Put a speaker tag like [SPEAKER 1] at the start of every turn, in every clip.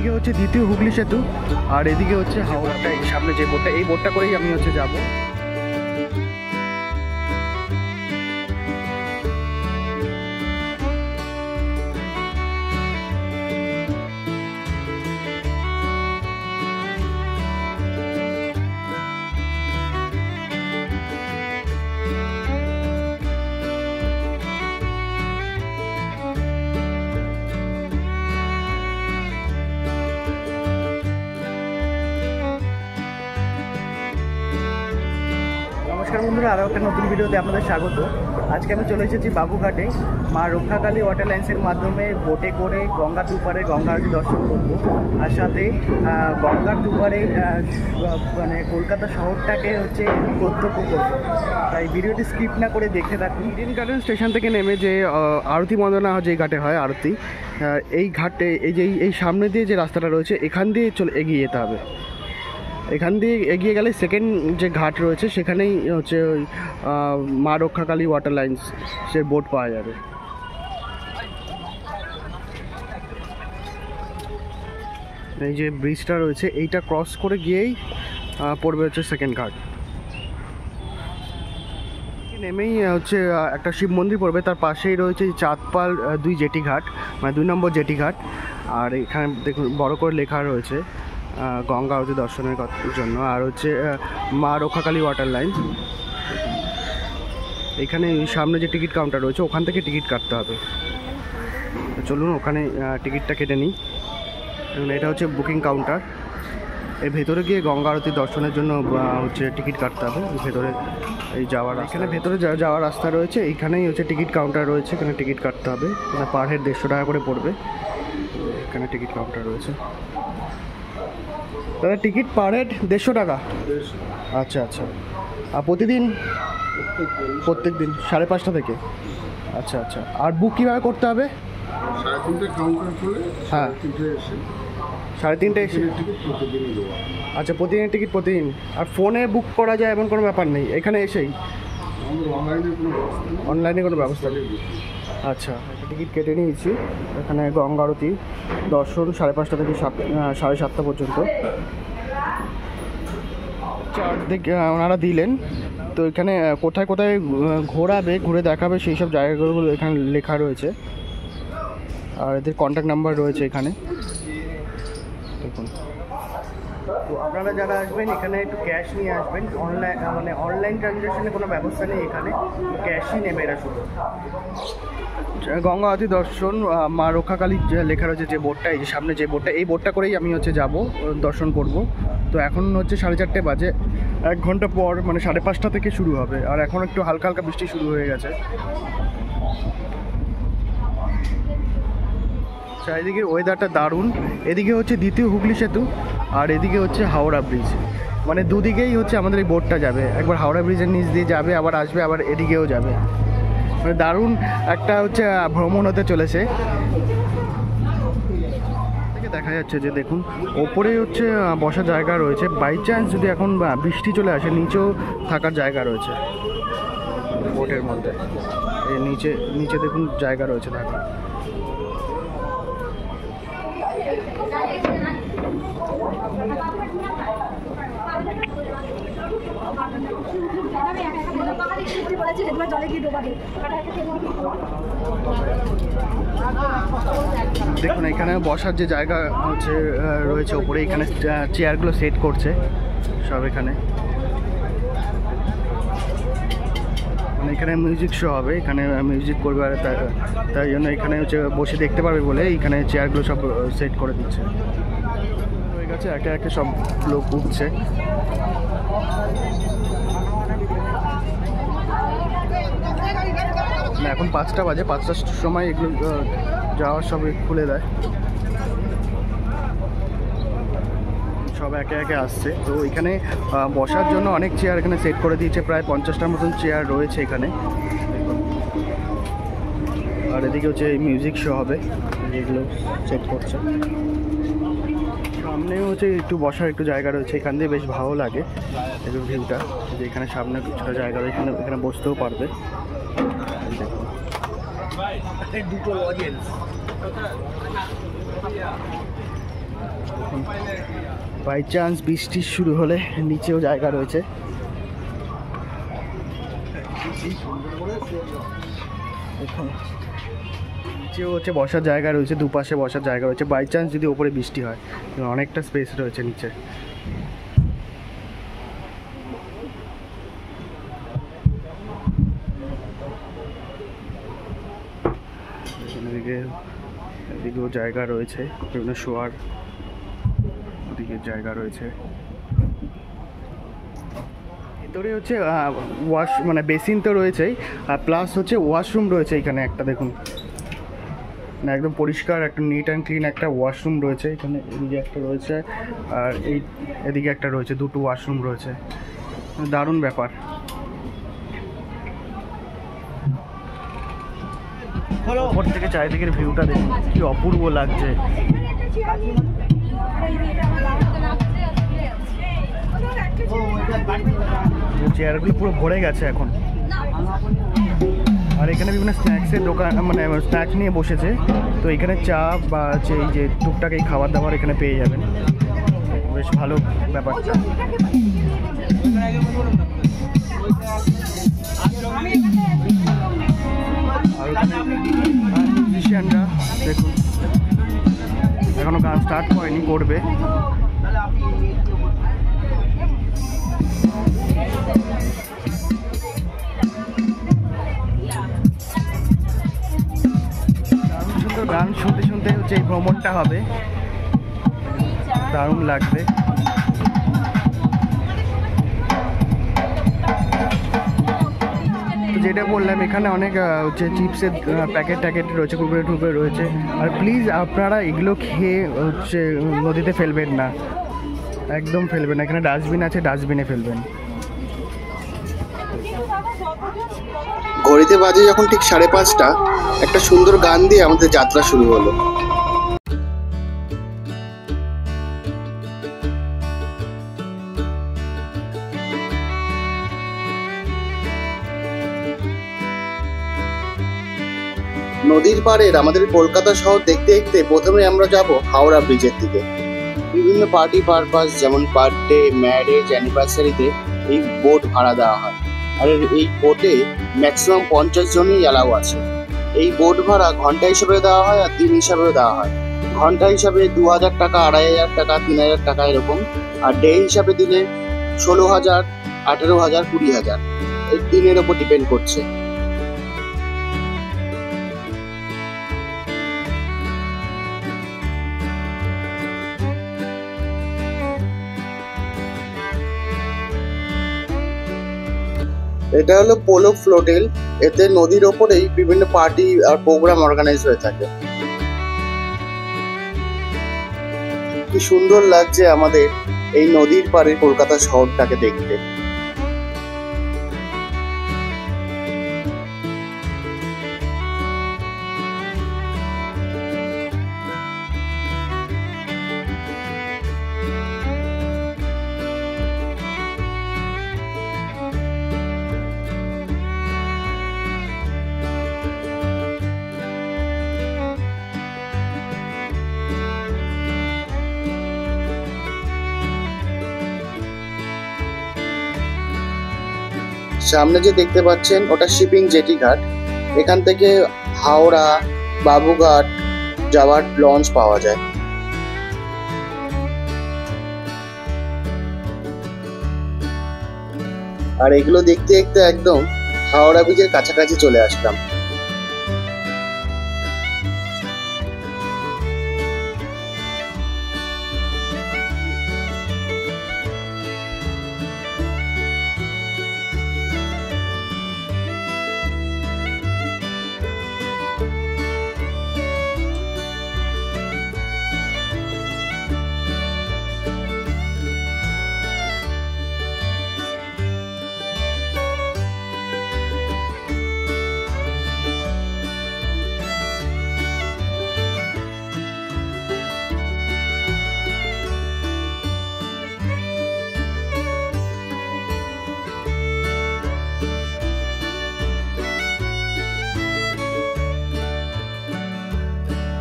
[SPEAKER 1] এদিকে হচ্ছে দ্বিতীয় হুগলি সেতু, আর এদিকে হচ্ছে হাওড়াটা। এই সামনে যে বোটটা, এই বোটটা করেই আমি হচ্ছে যাবো। নমস্কার বন্ধুরা, আরও একটা নতুন ভিডিওতে আপনাদের স্বাগত। আজকে আমি চলে এসেছি বাবুঘাটে। মা রক্ষাকালী ওয়াটার লাইন্সের মাধ্যমে বোটে করে গঙ্গার দুপারে গঙ্গা আরতি দর্শন করবো, আর সাথে গঙ্গার দুপারে মানে কলকাতা শহরটাকে হচ্ছে প্রত্যক্ষ করবো। তাই ভিডিওটি স্কিপ না করে দেখতে থাকুন। ইডেন গার্ডেন স্টেশন থেকে নেমে যে আরতি মন্দনা যে ঘাটে হয় আরতি, এই ঘাটে এই সামনে দিয়ে যে রাস্তাটা রয়েছে এখান দিয়ে এগিয়ে যেতে হবে। এখান দিয়ে এগিয়ে গেলে সেকেন্ড যে ঘাট রয়েছে সেখানেই হচ্ছে ওই মা রক্ষাকালী ওয়াটার লাইন্স সে বোট পাওয়া যাবে। এই যে ব্রিজটা রয়েছে এইটা ক্রস করে গিয়েই পড়বে হচ্ছে সেকেন্ড ঘাট। নেমেই হচ্ছে একটা শিব মন্দির পড়বে, তার পাশেই রয়েছে চাঁদপাল 2 জেটি ঘাট, মানে 2 নম্বর জেটি ঘাট। আর এখানে দেখুন বড় করে লেখা রয়েছে গঙ্গা আরতি দর্শনের জন্য, আর হচ্ছে মা রক্ষাকালী ওয়াটার লাইন। এখানে সামনে যে টিকিট কাউন্টার রয়েছে ওখান থেকে টিকিট কাটতে হবে। চলুন ওখানে টিকিটটা কেটে নিই। এটা হচ্ছে বুকিং কাউন্টার। এর ভেতরে গিয়ে গঙ্গা আরতি দর্শনের জন্য হচ্ছে টিকিট কাটতে হবে। ভেতরে এই যাওয়ার, এখানে ভেতরে যাওয়ার রাস্তা রয়েছে, এইখানেই হচ্ছে টিকিট কাউন্টার রয়েছে, এখানে টিকিট কাটতে হবে। পার হেড 150 টাকা করে পড়বে। এখানে টিকিট কাউন্টার রয়েছে। দাদা টিকিট পার হেড 150 টাকা? আচ্ছা আচ্ছা। আর প্রতিদিন? প্রত্যেক দিন 5:30 থেকে? আচ্ছা আচ্ছা। আর বুক কীভাবে করতে হবে?
[SPEAKER 2] 3:30 কাউন্টার খুলে,
[SPEAKER 1] হ্যাঁ 3:30 এসে। আচ্ছা, প্রতিদিনের টিকিট প্রতিদিন। আর ফোনে বুক করা যায় এমন কোনো ব্যাপার নেই, এখানে এসেই? অনলাইনে কোনো ব্যবস্থা নেই। আচ্ছা, টিকিট কেটে নিয়েছি। এখানে গঙ্গা আরতি দর্শন 5:30 থেকে 7:30 পর্যন্ত চারদিকে ওনারা দিলেন। তো এখানে কোথায় কোথায় ঘোরাবে, ঘুরে দেখাবে সেই সব জায়গাগুলো এখানে লেখা রয়েছে, আর এদের কন্ট্যাক্ট নাম্বার রয়েছে এখানে দেখুন। তো আপনারা যারা আসবেন এখানে একটু ক্যাশ নিয়ে আসবেন। অনলাইন ট্রানজ্যাকশনের কোনো ব্যবস্থা নেই এখানে, ক্যাশই নেবে এরা শুধু। গঙ্গা আরতি দর্শন মা রক্ষাকালী লেখা রয়েছে যে বোটটা, এই যে সামনে যে বোটটা, এই বোটটা করেই আমি হচ্ছে যাব, দর্শন করব। তো এখন হচ্ছে 4:30 বাজে, 1 ঘন্টা পর মানে 5:30 থেকে শুরু হবে। আর এখন একটু হালকা হালকা বৃষ্টি শুরু হয়ে গেছে। চারিদিকে ওয়েদারটা দারুণ। এদিকে হচ্ছে দ্বিতীয় হুগলি সেতু, আর এদিকে হচ্ছে হাওড়া ব্রিজ। মানে দুদিকেই হচ্ছে আমাদের এই বোটটা যাবে। একবার হাওড়া ব্রিজের নিচ দিয়ে যাবে, আবার আসবে, আবার এদিকেও যাবে। মানে দারুণ একটা হচ্ছে ভ্রমণ হতে চলেছে। দেখা যাচ্ছে যে দেখুন ওপরে হচ্ছে বসার জায়গা রয়েছে, বাই চান্স যদি এখন বৃষ্টি চলে আসে নিচেও থাকার জায়গা রয়েছে বোটের মধ্যে। এই নিচে দেখুন জায়গা রয়েছে থাকার। দেখুন এখানে বসার যে জায়গা হচ্ছে রয়েছে ওপরে, এখানে চেয়ারগুলো সেট করছে সব। এখানে মানে এখানে মিউজিক শো হবে, এখানে মিউজিক করবে, আর তাই জন্য এখানে হচ্ছে বসে দেখতে পারবে বলে এইখানে চেয়ারগুলো সব সেট করে দিচ্ছে। হয়ে গেছে, একে একে সব লোক উঠছে। এখন 5টা বাজে, 5টার সময় এগুলো যাওয়ার সব খুলে দেয়, সব একে একে আসছে। তো এখানে বসার জন্য অনেক চেয়ার এখানে সেট করে দিয়েছে, প্রায় 50টার মতন চেয়ার রয়েছে এখানে। আর এদিকে হচ্ছে মিউজিক শো হবে, যেগুলো সেট করছে। সামনেও হচ্ছে একটু বসার একটু জায়গা রয়েছে, এখান দিয়ে বেশ ভালো লাগে একটু ভিউটা। যে এখানে সামনে কিছুটা জায়গা রয়েছে, এখানে বসতেও পারবে। দুটো অডিয়েন্স বাই চান্স বৃষ্টি শুরু হলে নিচেও জায়গা রয়েছে। নিচেও হচ্ছে বসার জায়গা রয়েছে, দুপাশে বসার জায়গা রয়েছে বাই চান্স যদি ওপরে বৃষ্টি হয়, অনেকটা স্পেস রয়েছে নিচে। এদিকেও জায়গা রয়েছে, বিভিন্ন শোয়ার ওদিকে জায়গা রয়েছে। ভিতরে হচ্ছে ওয়াশ মানে বেসিন তো রয়েছেই, আর প্লাস হচ্ছে ওয়াশরুম রয়েছে এখানে একটা, দেখুন না একদম পরিষ্কার একটা নিট অ্যান্ড ক্লিন একটা ওয়াশরুম রয়েছে এখানে। এদিকে একটা রয়েছে আর এদিকে একটা রয়েছে, দুটো ওয়াশরুম রয়েছে, দারুণ ব্যাপার। ওপর থেকে চারিদিকের ভিউটা দেখুন কি অপূর্ব লাগছে। চেয়ারগুলো পুরো ভরে গেছে এখন, আর এখানে বিভিন্ন স্ন্যাক্সের দোকান মানে স্ন্যাক্স নিয়ে বসেছে, তো এখানে চা বা হচ্ছে এই যে টুকটাক এই খাবার দাবার এখানে পেয়ে যাবেন, বেশ ভালো ব্যাপারটা। আর মিউজিশিয়ানরা দেখুন এখনো গান স্টার্ট করেনি, করবে। দারুণ সুন্দর গান শুনতে শুনতে হচ্ছে এই ভ্রমণটা হবে, দারুণ লাগবে। যেটা বললাম এখানে অনেক হচ্ছে চিপসের প্যাকেট ট্যাকেট রয়েছে, কুরকুরে টুরকুরে রয়েছে, আর প্লিজ আপনারা এগুলো খেয়ে হচ্ছে নদীতে ফেলবেন না, একদম ফেলবেন না। এখানে ডাস্টবিন আছে, ডাস্টবিনে ফেলবেন।
[SPEAKER 3] ঘড়িতে বাজে যখন ঠিক 5:30, একটা সুন্দর গান দিয়ে আমাদের যাত্রা শুরু হলো। নদীর পাড়ের আমাদের কলকাতা শহর দেখতে দেখতে প্রথমে আমরা যাব হাওড়া ব্রিজের দিকে। বিভিন্ন পার্টি পারপাস যেমন বার্থডে, ম্যারেজ, অ্যানিভার্সারিতে এই বোট ভাড়া দেওয়া হয়, আর এই বোটে ম্যাক্সিমাম 50 জনই অ্যালাউ আছে। এই বোট ভাড়া ঘন্টা হিসাবে দেওয়া হয় আর দিন হিসাবেও দেওয়া হয়। ঘন্টা হিসাবে 2000 টাকা, 2500 টাকা, 3000 টাকা এরকম, আর ডে হিসাবে দিলে 16,000, 18,000, 20,000, এই দিনের ওপর ডিপেন্ড করছে। এটা হলো পোলো ফ্লোটেল, এতে নদীর ওপরেই বিভিন্ন পার্টি আর প্রোগ্রাম অর্গানাইজ হয়ে থাকে। কি সুন্দর লাগছে আমাদের এই নদীর পাড়ে কলকাতা শহরটাকে দেখতে। সামনে যে দেখতে পাচ্ছেন ওটা শিপিং জেটি ঘাট, এখান থেকে হাওড়া, বাবুঘাট যাওয়ার লঞ্চ পাওয়া যায়। আর এগুলো দেখতে দেখতে একদম হাওড়া ব্রিজের কাছাকাছি চলে আসলাম।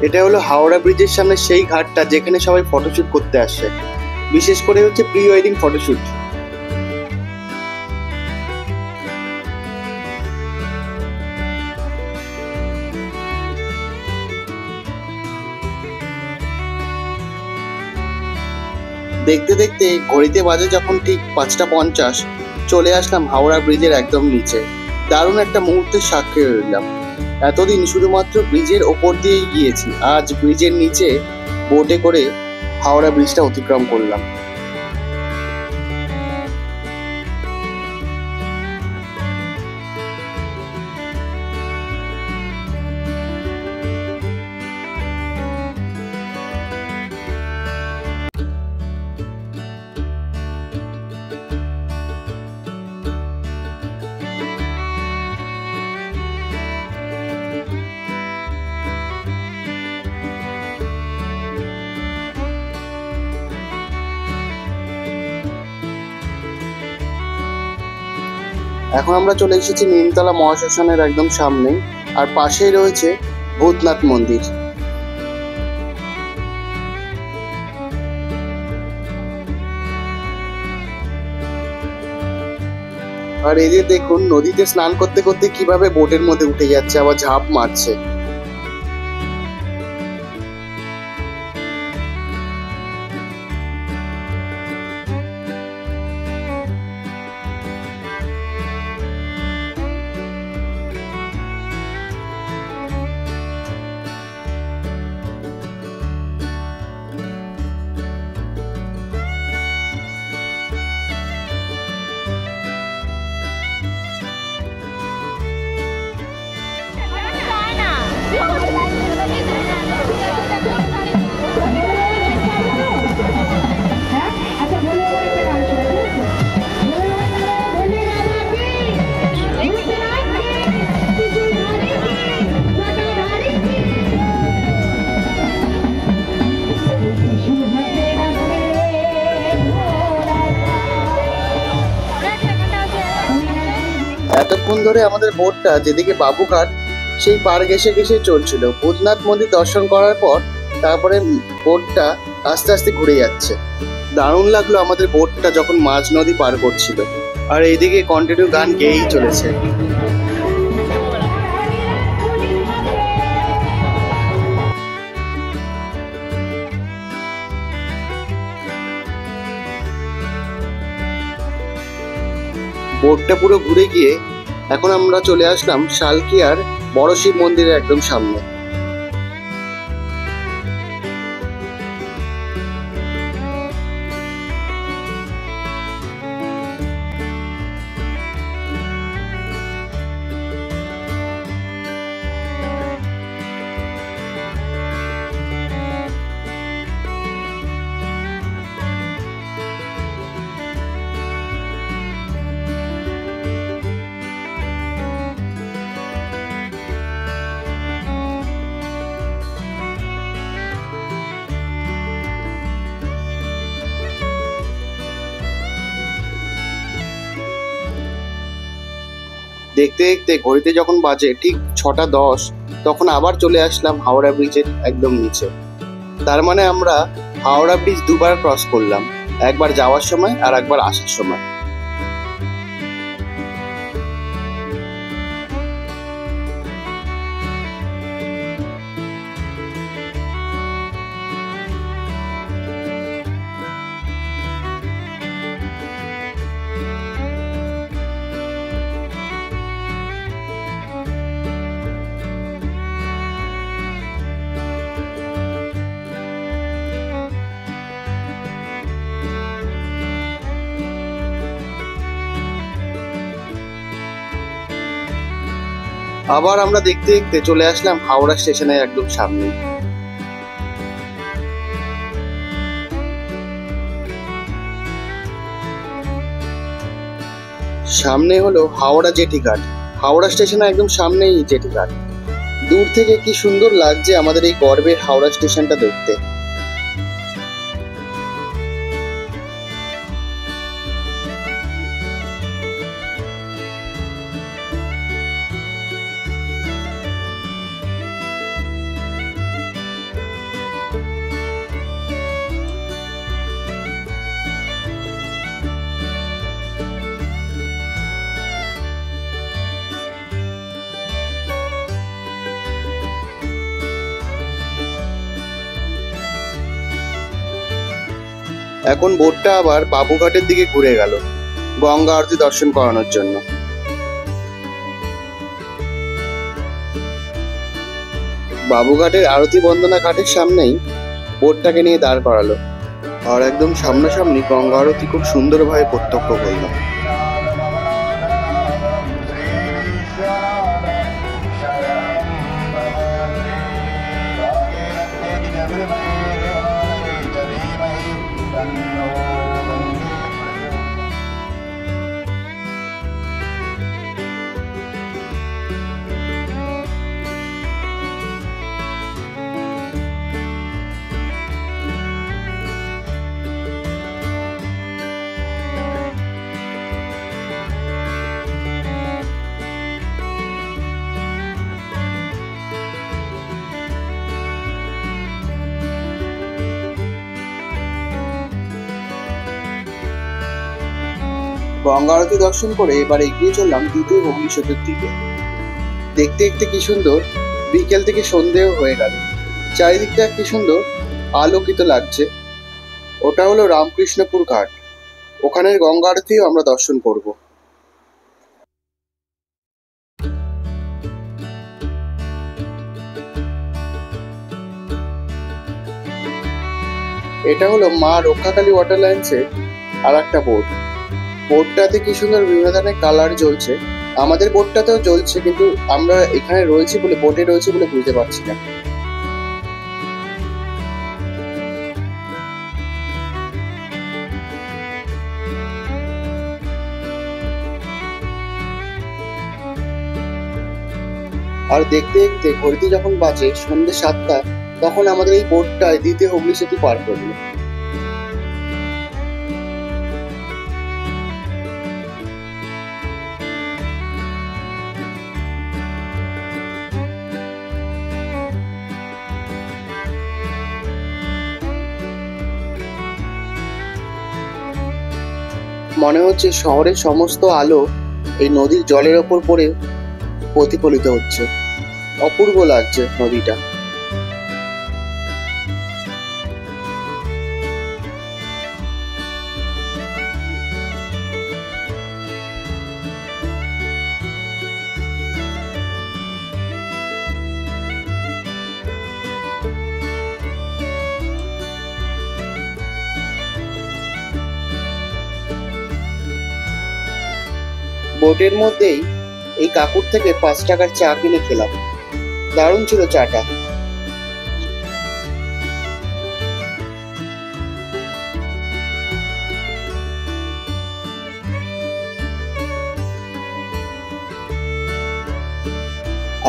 [SPEAKER 3] এটা হলো হাওড়া ব্রিজের সামনে সেই ঘাটটা যেখানে সবাই ফটোশুট করতে আসে, বিশেষ করে হচ্ছে প্রি ওয়েডিং ফটোশুট। দেখতে দেখতে ঘড়িতে বাজে যখন ঠিক 5:50, চলে আসলাম হাওড়া ব্রিজের একদম নিচে। দারুণ একটা মুহূর্তের সাক্ষী রইলাম। এতদিন শুধুমাত্র ব্রিজের ওপর দিয়েই গিয়েছি, আজ ব্রিজের নিচে বোটে করে হাওড়া ব্রিজটা অতিক্রম করলাম। এখন আমরা চলে এসেছি নিমতলা মহাশ্মশানের একদম সামনে, আর পাশেই রয়েছে ভূতনাথ মন্দির। আর এদের দেখুন নদীতে স্নান করতে করতে কিভাবে বোটের মধ্যে উঠে যাচ্ছে, আবার ঝাঁপ মারছে। এতক্ষণ ধরে আমাদের বোটটা যেদিকে বাবুঘাট সেই পার ঘেঁষে ঘেঁষে চলছিল। ভূতনাথ মন্দির দর্শন করার পর তারপরে বোটটা আস্তে আস্তে ঘুরে যাচ্ছে। দারুণ লাগলো আমাদের বোটটা যখন মাঝ নদী পার করছিল, আর এইদিকে কন্টিনিউ গান গেয়েই চলেছে। বোটটা পুরো ঘুরে গিয়ে এখন আমরা চলে আসলাম শালকিয়ার বড় শিব মন্দিরের একদম সামনে। দেখতে দেখতে ঘড়িতে যখন বাজে ঠিক 6:10, তখন আবার চলে আসলাম হাওড়া ব্রিজের একদম নিচে। তার মানে আমরা হাওড়া ব্রিজ দুবার ক্রস করলাম, একবার যাওয়ার সময় আর একবার আসার সময়। আবার আমরা দেখতে দেখতে চলে আসলাম হাওড়া স্টেশনের একদম সামনে। সামনে হলো হাওড়া জেটিঘাট। হাওড়া স্টেশনের একদম সামনেই জেটিঘাট। দূর থেকে কি সুন্দর লাগছে আমাদের এই গর্বের হাওড়া স্টেশনটা দেখতে। এখন বোটটা আবার বাবুঘাটের দিকে ঘুরে গেল গঙ্গা আরতি দর্শন করানোর জন্য। বাবুঘাটের আরতি বন্দনা ঘাটের সামনেই বোটটাকে নিয়ে দাঁড় করালো, আর একদম সামনাসামনি গঙ্গা আরতি খুব সুন্দরভাবে প্রত্যক্ষ করলাম। গঙ্গা আরতি দর্শন করে এবার এগিয়ে চললাম দ্বিতীয় হুগলি সেতুর দিকে। দেখতে দেখতে কি সুন্দর বিকেল থেকে সন্ধেও হয়ে গেল, চারিদিকটা কি সুন্দর আলোকিত লাগছে। ওটা হলো রামকৃষ্ণপুর ঘাট, ওখানের গঙ্গা আরতিও আমরা দর্শন করব। এটা হলো মা রক্ষাকালী ওয়াটার লাইন্সের আর একটা বোট। বোটটাতে কি সুন্দর বিভিন্ন ধরনের কালার জ্বলছে, আমাদের বোটটাতেও জ্বলছে, কিন্তু আমরা এখানে রয়েছি বলে, বোটে রয়েছে বলে বুঝতে পারছি না। আর দেখতে দেখতে ঘড়িতে যখন বাজে সন্ধ্যে 7টা, তখন আমাদের এই বোটটায় দ্বিতীয় হুগলি সেতু পার করলো। মনে হচ্ছে শহরের সমস্ত আলো এই নদীর জলের ওপর পড়ে প্রতিফলিত হচ্ছে, অপূর্ব লাগছে নদীটা। বোটের মধ্যেই এই কাকুর থেকে 5 টাকার চা কিনে খেলাম, দারুণ ছিল চাটা।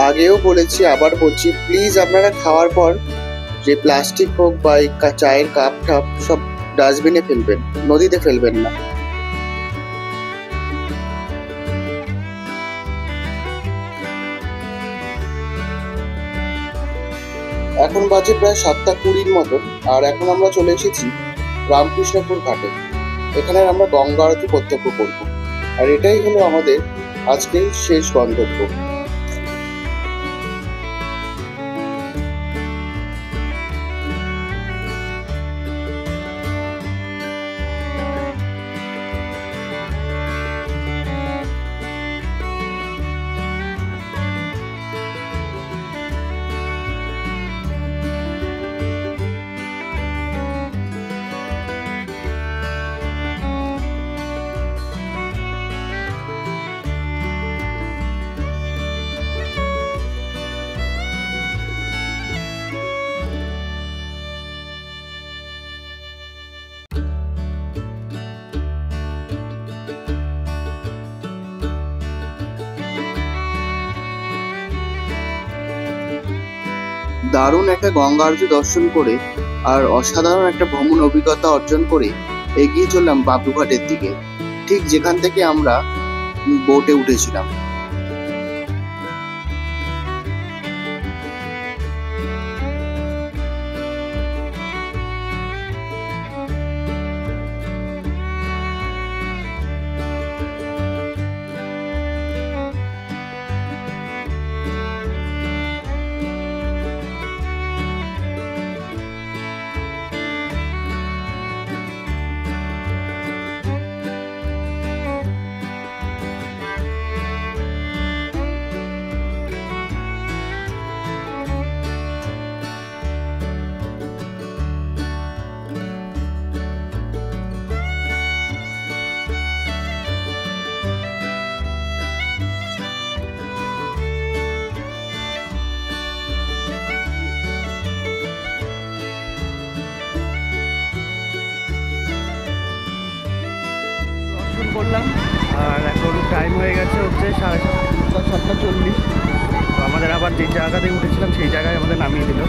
[SPEAKER 3] আগেও বলেছি, আবার বলছি, প্লিজ আপনারা খাওয়ার পর যে প্লাস্টিক হোক বা চায়ের কাপ টাপ সব ডাস্টবিনে ফেলবেন, নদীতে ফেলবেন না। এখন বাজে প্রায় 7:20 মতো, আর এখন আমরা চলে এসেছি রামকৃষ্ণপুর ঘাটে। এখানে আমরা গঙ্গা আরতি প্রত্যক্ষ করব, আর এটাই হলো আমাদের আজকের শেষ গন্তব্য। দারুণ একটা গঙ্গা আরতি দর্শন করে আর অসাধারণ একটা ভ্রমণ অভিজ্ঞতা অর্জন করে এগিয়ে চললাম বাবুঘাটের দিকে, ঠিক যেখান থেকে আমরা বোটে উঠেছিলাম।
[SPEAKER 1] আর এখন টাইম হয়ে গেছে হচ্ছে 7:30, 7:40। তো আমাদের আবার যে জায়গাতে উঠেছিলাম সেই জায়গায় আমাদের নামিয়ে দিল।